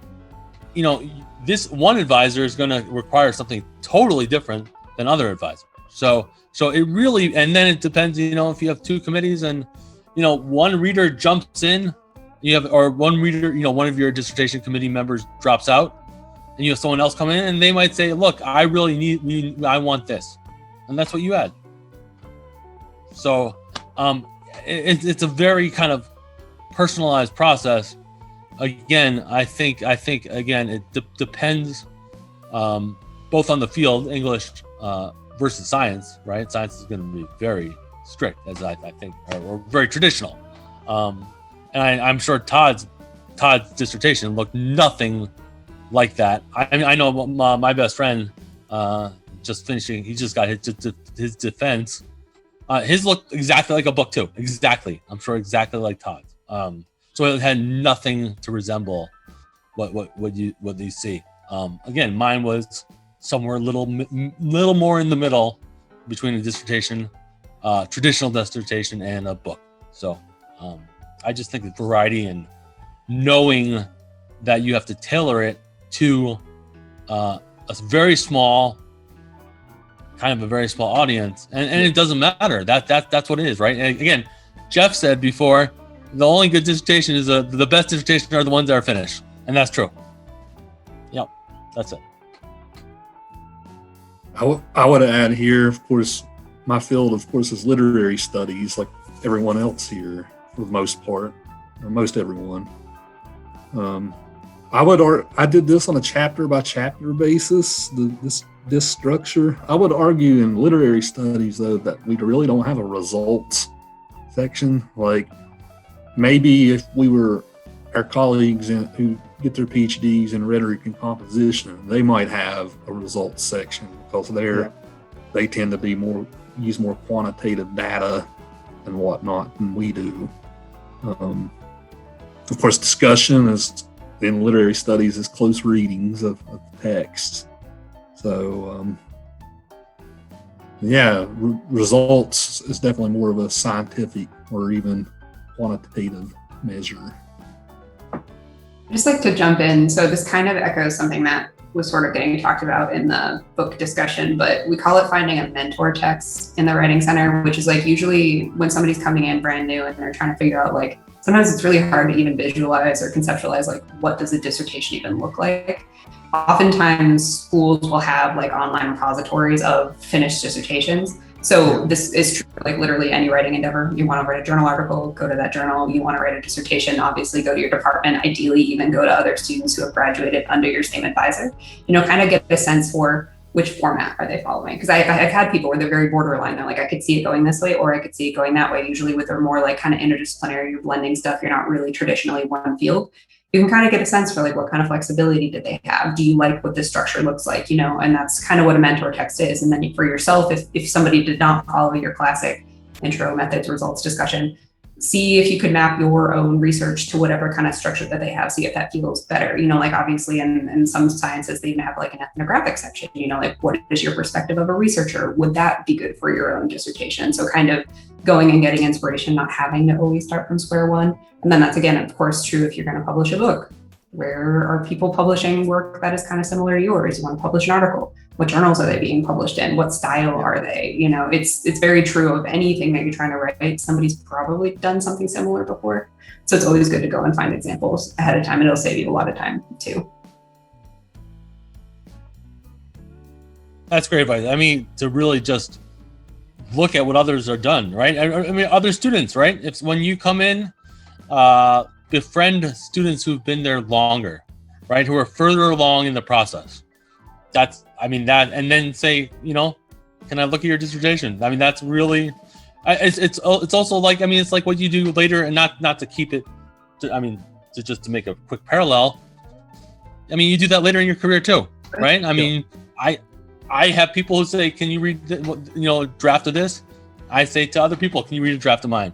this one advisor is going to require something totally different than other advisors. So it really, and then it depends, if you have 2 committees and, one reader jumps in or one reader, one of your dissertation committee members drops out, and you have someone else come in, and they might say, look, I really I want this. And that's what you add. So it's a very kind of personalized process. Again, I think again, it depends both on the field, English versus science, right? Science is going to be very strict, as I think, or very traditional. And I'm sure Todd's dissertation looked nothing like that. I know my best friend just finishing. He just got his defense. His looked exactly like a book too. Exactly, I'm sure exactly like Todd's. So it had nothing to resemble what you see. Again, mine was somewhere a little more in the middle between a dissertation, traditional dissertation, and a book. So I just think that variety and knowing that you have to tailor it to a very small audience, and it doesn't matter. That's what it is, right? And again, Jeff said before, the only good dissertation is the best dissertation are the ones that are finished, and that's true. Yep, that's it. I would add here, of course, my field, of course, is literary studies, like everyone else here, for the most part, or most everyone. I did this on a chapter by chapter basis, this structure. I would argue in literary studies, though, that we really don't have a results section. Like, maybe if we were our colleagues who get their PhDs in rhetoric and composition, they might have a results section, because they tend to use more quantitative data and whatnot than we do. Of course, discussion in literary studies is close readings of texts. So, results is definitely more of a scientific or even quantitative measure. I'd just like to jump in. So this kind of echoes something that was sort of getting talked about in the book discussion, but we call it finding a mentor text in the Writing Center, which is like usually when somebody's coming in brand new and they're trying to figure out, like, sometimes it's really hard to even visualize or conceptualize, like, what does a dissertation even look like? Oftentimes schools will have like online repositories of finished dissertations. So this is true for like literally any writing endeavor. You want to write a journal article, go to that journal. You want to write a dissertation, obviously go to your department, ideally even go to other students who have graduated under your same advisor, kind of get a sense for which format are they following. Because I've had people where they're very borderline. They're like, I could see it going this way, or I could see it going that way. Usually with their more like kind of interdisciplinary, you're blending stuff. You're not really traditionally one field. You can kind of get a sense for like what kind of flexibility did they have? Do you like what this structure looks like? And that's kind of what a mentor text is. And then for yourself, if somebody did not follow your classic intro, methods, results discussion, see if you could map your own research to whatever kind of structure that they have. See if that feels better. Like obviously in some sciences, they even have like an ethnographic section, like what is your perspective of a researcher? Would that be good for your own dissertation? So kind of going and getting inspiration, not having to always start from square one. And then that's, again, of course, true if you're going to publish a book. Where are people publishing work that is kind of similar to yours? You want to publish an article. What journals are they being published in? What style are they? It's very true of anything that you're trying to write. Somebody's probably done something similar before. So it's always good to go and find examples ahead of time. And it'll save you a lot of time too. That's great advice. I mean, to really just look at what others are done, right? I mean, other students, right? It's when you come in, befriend students who've been there longer, right? Who are further along in the process. And then say, can I look at your dissertation? I mean, that's really, it's also like, I mean, it's like what you do later, and not to keep it, to make a quick parallel. I mean, you do that later in your career too, right? I mean, I have people who say, can you read, draft of this? I say to other people, can you read a draft of mine?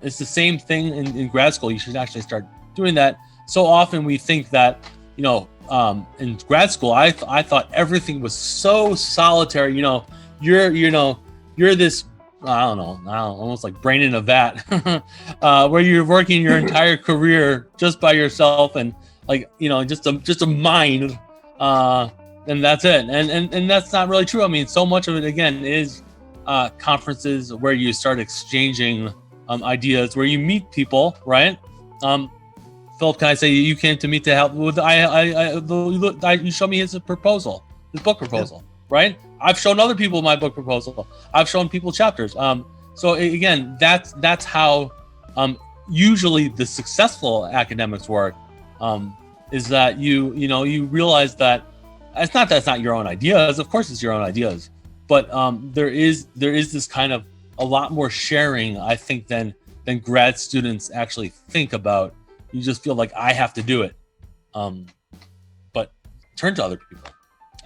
It's the same thing in grad school. You should actually start doing that. So often we think that, in grad school, I thought everything was so solitary. You're this, I don't know, almost like brain in a vat, where you're working your entire career just by yourself and just a mind, and that's it. And that's not really true. I mean, so much of it again is conferences where you start exchanging ideas, where you meet people, right? Phillip, can I say you came to me to help with? You showed me his book proposal, right? I've shown other people my book proposal. I've shown people chapters. So again, that's how usually the successful academics work. Is that you realize that it's not that it's not your own ideas. Of course, it's your own ideas, but there is this kind of a lot more sharing, I think, than grad students actually think about. You just feel like I have to do it, but turn to other people,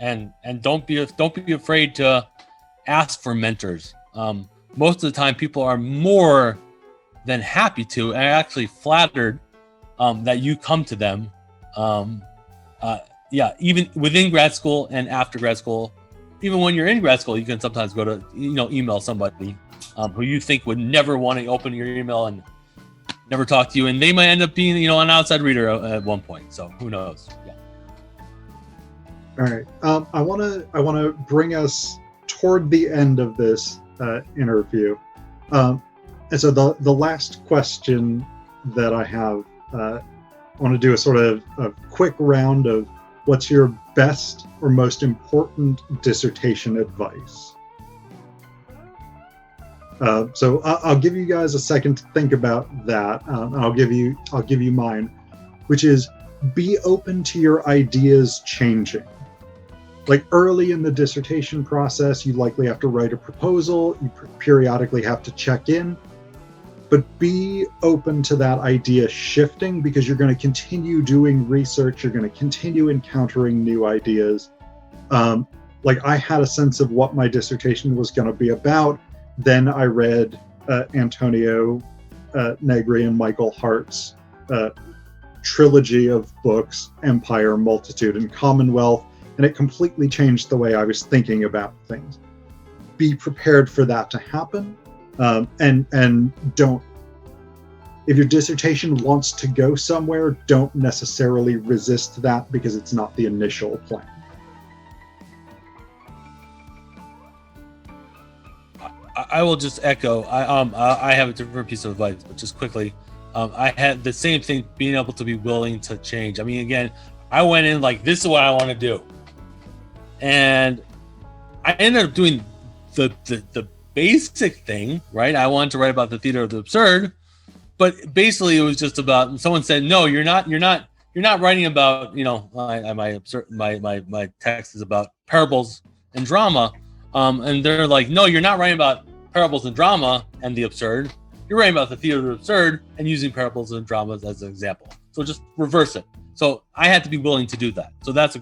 and don't be afraid to ask for mentors. Most of the time, people are more than happy to, and actually flattered that you come to them. Even within grad school and after grad school, even when you're in grad school, you can sometimes go to email somebody who you think would never want to open your email and never talk to you, and they might end up being an outside reader at one point. So who knows? Yeah. All right. I want to bring us toward the end of this interview, and so the last question that I have, I want to do a sort of a quick round of what's your best or most important dissertation advice. So I'll give you guys a second to think about that. I'll give you mine, which is be open to your ideas changing. Like early in the dissertation process, you likely have to write a proposal. You periodically have to check in, but be open to that idea shifting, because you're going to continue doing research. You're going to continue encountering new ideas. Like I had a sense of what my dissertation was going to be about. Then I read Antonio Negri and Michael Hart's trilogy of books, Empire, Multitude, and Commonwealth, and it completely changed the way I was thinking about things. Be prepared for that to happen, and don't. If your dissertation wants to go somewhere, don't necessarily resist that because it's not the initial plan. I will just echo. I have a different piece of advice, but just quickly, I had the same thing, being able to be willing to change. I mean, again, I went in like, this is what I want to do, and I ended up doing the basic thing, right? I wanted to write about the theater of the absurd, but basically it was just about, someone said, no, you're not writing about, my text is about parables and drama. And they're like, no, you're not writing about parables and drama and the absurd. You're writing about the theater of the absurd and using parables and dramas as an example. So just reverse it. So I had to be willing to do that. So that's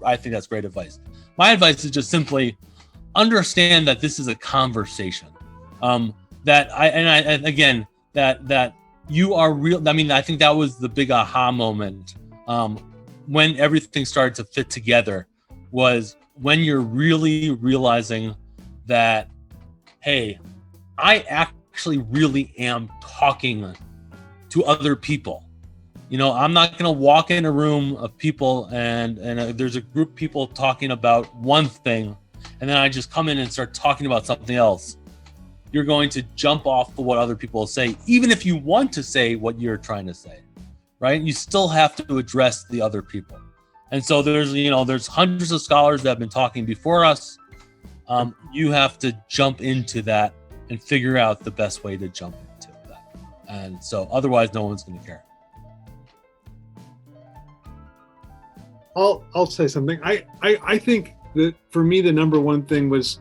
I think that's great advice. My advice is just simply understand that this is a conversation. That you are real. I mean, I think that was the big aha moment when everything started to fit together, was when you're really realizing that, hey, I actually really am talking to other people. I'm not going to walk in a room of people and there's a group of people talking about one thing, and then I just come in and start talking about something else. You're going to jump off of what other people say, even if you want to say what you're trying to say, right? You still have to address the other people. And so there's hundreds of scholars that have been talking before us. You have to jump into that and figure out the best way to jump into that. And so otherwise no one's going to care. I'll say something. I think that for me, the number one thing was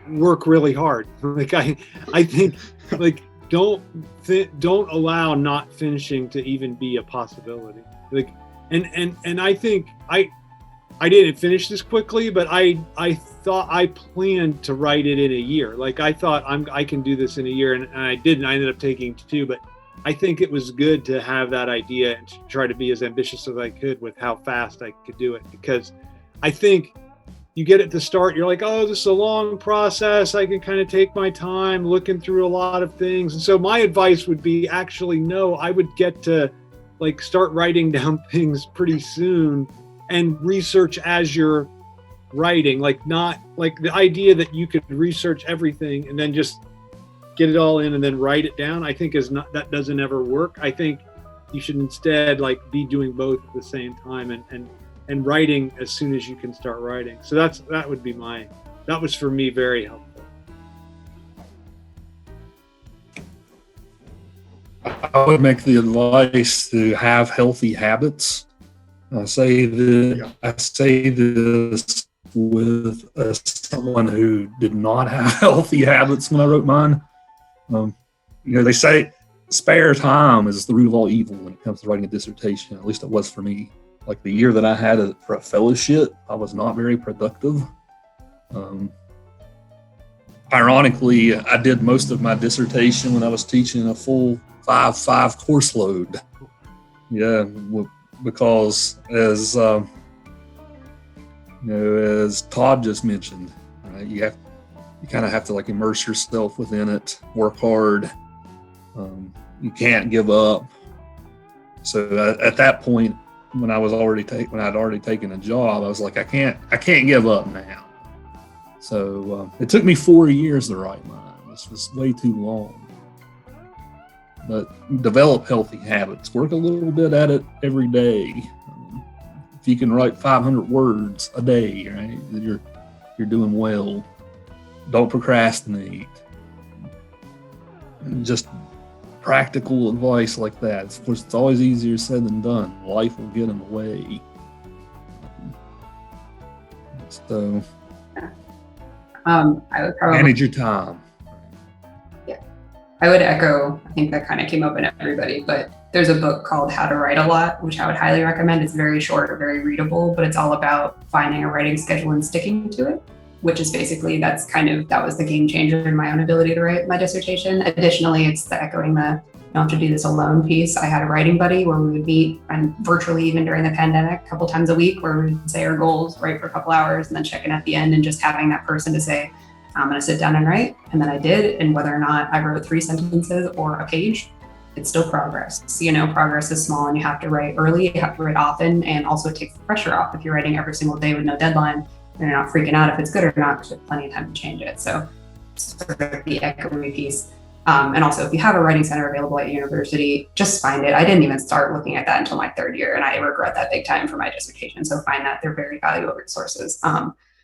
work really hard. Like I think like don't allow not finishing to even be a possibility. Like and I think I didn't finish this quickly, but I thought I planned to write it in a year. Like I thought I can do this in a year, and I didn't. I ended up taking 2, but I think it was good to have that idea and to try to be as ambitious as I could with how fast I could do it, because I think you get at the start, you're like, oh, this is a long process. I can kind of take my time looking through a lot of things. And so my advice would be, actually, no, I would get to like start writing down things pretty soon and research as you're writing. Like, not like the idea that you could research everything and then just get it all in and then write it down, I think that doesn't ever work. I think you should instead like be doing both at the same time and writing as soon as you can start writing. So that was for me very helpful. I would make the advice to have healthy habits. I say this with someone who did not have healthy habits when I wrote mine. They say spare time is the root of all evil when it comes to writing a dissertation. At least it was for me. Like the year that I had for a fellowship, I was not very productive. Ironically, I did most of my dissertation when I was teaching a full 5 course load. Yeah, because as Todd just mentioned, right, you kind of have to like immerse yourself within it, work hard. You can't give up. So at that point, when I'd already taken a job, I was like, I can't give up now. So it took me 4 years to write mine. This was way too long. But develop healthy habits. Work a little bit at it every day. If you can write 500 words a day, right, you're doing well. Don't procrastinate. Just practical advice like that. Of course, it's always easier said than done. Life will get in the way. So, I would probably manage your time. I would echo, I think that kind of came up in everybody, but there's a book called How to Write a Lot, which I would highly recommend. It's very short, very readable, but it's all about finding a writing schedule and sticking to it, which is basically, that was the game changer in my own ability to write my dissertation. Additionally, it's the echoing the, you don't have to do this alone piece. I had a writing buddy where we would meet, and virtually even during the pandemic, a couple times a week, where we would say our goals, write for a couple hours, and then check in at the end, and just having that person to say, I'm going to sit down and write. And then I did. And whether or not I wrote 3 sentences or a page, it's still progress. So, progress is small, and you have to write early, you have to write often, and also it takes the pressure off. If you're writing every single day with no deadline, then you're not freaking out if it's good or not, because you have plenty of time to change it. So sort of the echoing piece. And also, if you have a writing center available at your university, just find it. I didn't even start looking at that until my 3rd year, and I regret that big time for my dissertation. So find that. They're very valuable resources.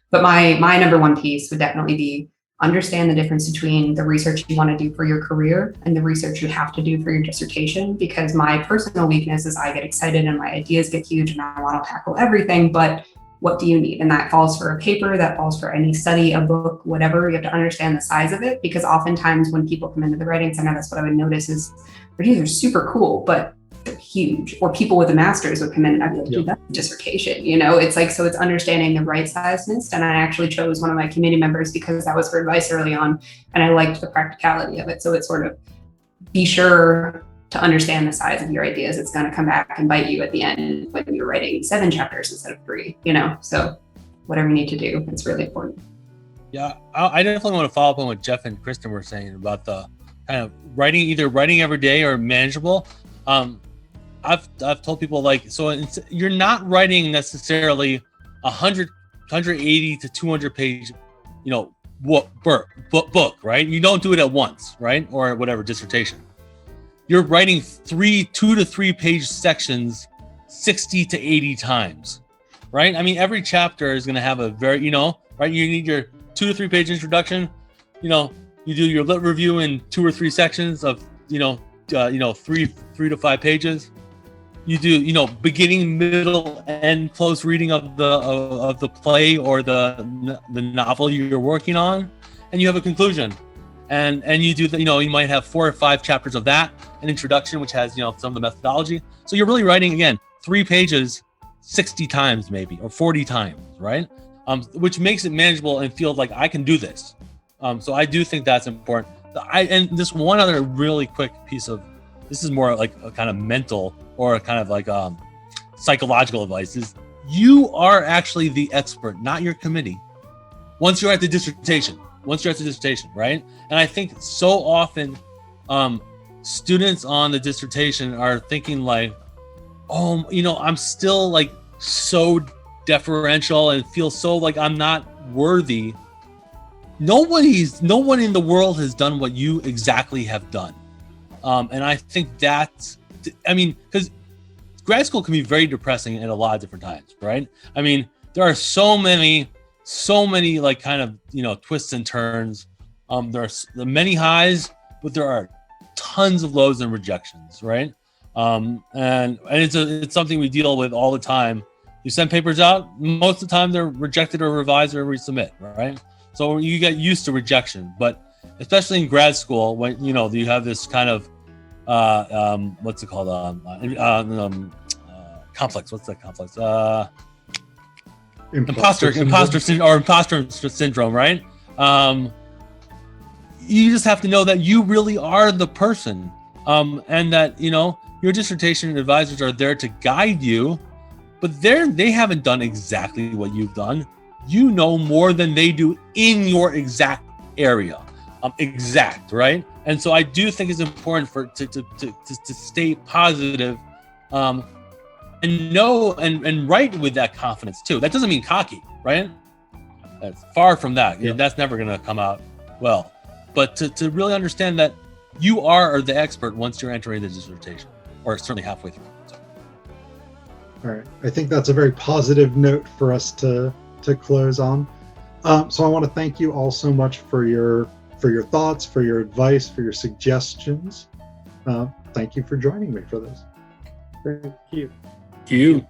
But my number one piece would definitely be understand the difference between the research you want to do for your career and the research you have to do for your dissertation, because my personal weakness is I get excited and my ideas get huge and I want to tackle everything, but what do you need? And that falls for a paper, that falls for any study, a book, whatever. You have to understand the size of it, because oftentimes when people come into the writing center, that's what I would notice is these are super cool, but they're huge. Or people with a master's would come in and I'd be like, dude, that's a dissertation, it's like, so it's understanding the right sizeness. And I actually chose one of my community members because that was her advice early on, and I liked the practicality of it. So it's sort of be sure to understand the size of your ideas. It's going to come back and bite you at the end when you're writing 7 chapters instead of 3, so whatever you need to do, it's really important. Yeah, I definitely want to follow up on what Jeff and Kristin were saying about the kind of either writing every day or manageable. I've told people you're not writing necessarily 180 to 200 page, book, right? You don't do it at once, right? Or whatever, dissertation. You're writing 2 to 3 page sections 60 to 80 times, right? I mean, every chapter is going to have a very, right? You need your 2 to 3 page introduction. You do your lit review in 2 or 3 sections of, 3 to 5 pages. You do, beginning, middle, end, close reading of the play or the novel you're working on, and you have a conclusion. And you do you might have 4 or 5 chapters of that, an introduction, which has, some of the methodology. So you're really writing, again, 3 pages 60 times maybe, or 40 times, right? Which makes it manageable and feel like I can do this. So I do think that's important. And this one other really quick piece of, this is more like a kind of mental or a kind of like psychological advice, is you are actually the expert, not your committee. Once you're at the dissertation, right? And I think so often students on the dissertation are thinking like, I'm still like so deferential and feel so like I'm not worthy. No one in the world has done what you exactly have done. And I think that I mean, because grad school can be very depressing at a lot of different times, right? I mean, there are so many like kind of, you know, twists and turns. There are many highs, but there are tons of lows and rejections, right? And it's something we deal with all the time. You send papers out, most of the time they're rejected or revised or resubmit, right? So you get used to rejection, but especially in grad school, when, you know, you have this kind of what's it called? Complex. What's that complex? Imposter syndrome, right? You just have to know that you really are the person, and that, you know, your dissertation advisors are there to guide you, but they haven't done exactly what you've done. You know more than they do in your exact area, right? And so I do think it's important to stay positive, and know and write with that confidence too. That doesn't mean cocky, right? That's far from that. You know, that's never going to come out well. But to really understand that you are the expert once you're entering the dissertation, or certainly halfway through. So. All right, I think that's a very positive note for us to close on. So I want to thank you all so much for your thoughts, for your advice, for your suggestions. Thank you for joining me for this. Thank you. Thank you.